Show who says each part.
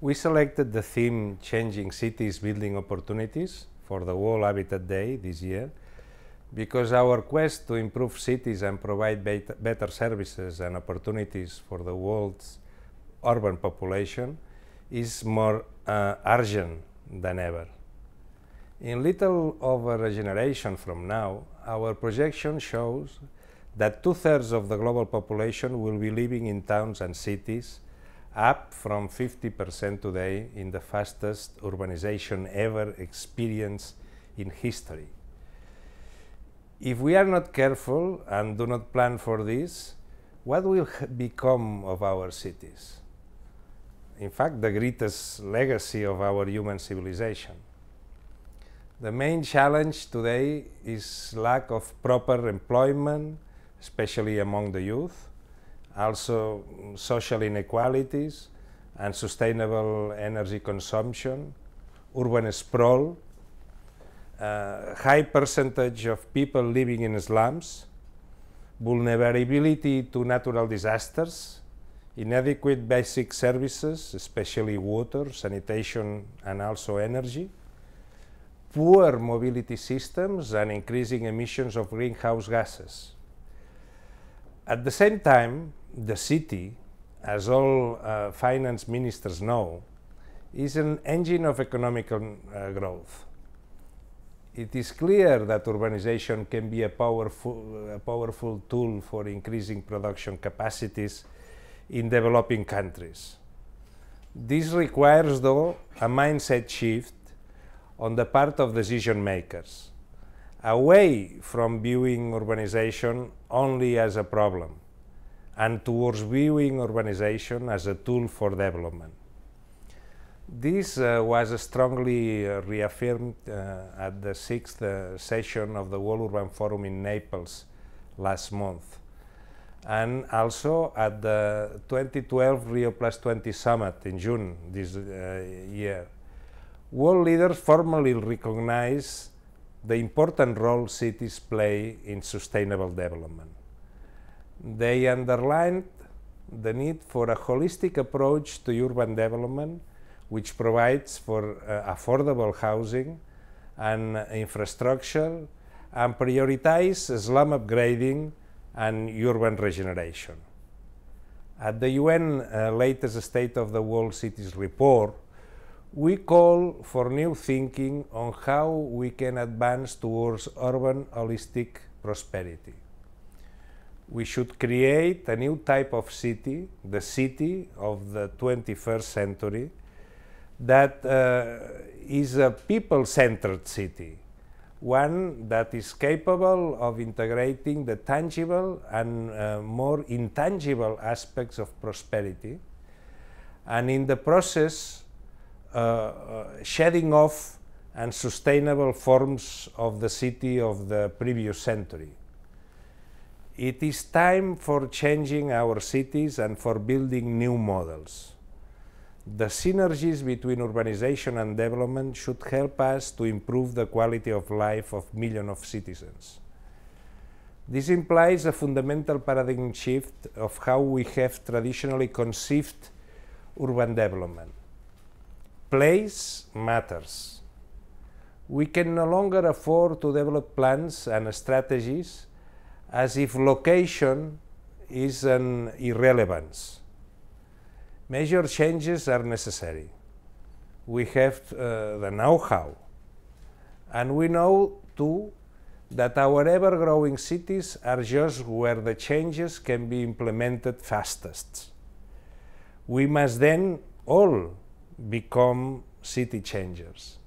Speaker 1: We selected the theme Changing Cities, Building Opportunities for the World Habitat Day this year because our quest to improve cities and provide better services and opportunities for the world's urban population is more urgent than ever. In little over a generation from now, our projection shows that 2/3 of the global population will be living in towns and cities, up from 50% today in the fastest urbanization ever experienced in history. If we are not careful and do not plan for this, what will become of our cities? In fact, the greatest legacy of our human civilization. The main challenge today is lack of proper employment, especially among the youth, also social inequalities, unsustainable energy consumption, urban sprawl, high percentage of people living in slums, vulnerability to natural disasters, inadequate basic services, especially water, sanitation, and also energy, poor mobility systems, and increasing emissions of greenhouse gases. At the same time, the city, as all finance ministers know, is an engine of economic growth. It is clear that urbanization can be a powerful tool for increasing production capacities in developing countries. This requires, though, a mindset shift on the part of decision makers, away from viewing urbanization only as a problem and towards viewing urbanization as a tool for development. This was strongly reaffirmed at the 6th session of the World Urban Forum in Naples last month, and also at the 2012 Rio+20 Summit in June this year. World leaders formally recognize the important role cities play in sustainable development. They underlined the need for a holistic approach to urban development, which provides for affordable housing and infrastructure, and prioritize slum upgrading and urban regeneration. At the UN latest State of the World Cities report, we call for new thinking on how we can advance towards urban holistic prosperity. We should create a new type of city, the city of the 21st century, that is a people-centered city, one that is capable of integrating the tangible and more intangible aspects of prosperity, and in the process shedding off unsustainable forms of the city of the previous century. It is time for changing our cities and for building new models. The synergies between urbanization and development should help us to improve the quality of life of millions of citizens. This implies a fundamental paradigm shift of how we have traditionally conceived urban development. Place matters. We can no longer afford to develop plans and strategies as if location is an irrelevance. Major changes are necessary. We have the know-how, and we know too that our ever-growing cities are just where the changes can be implemented fastest. We must then all become city changers.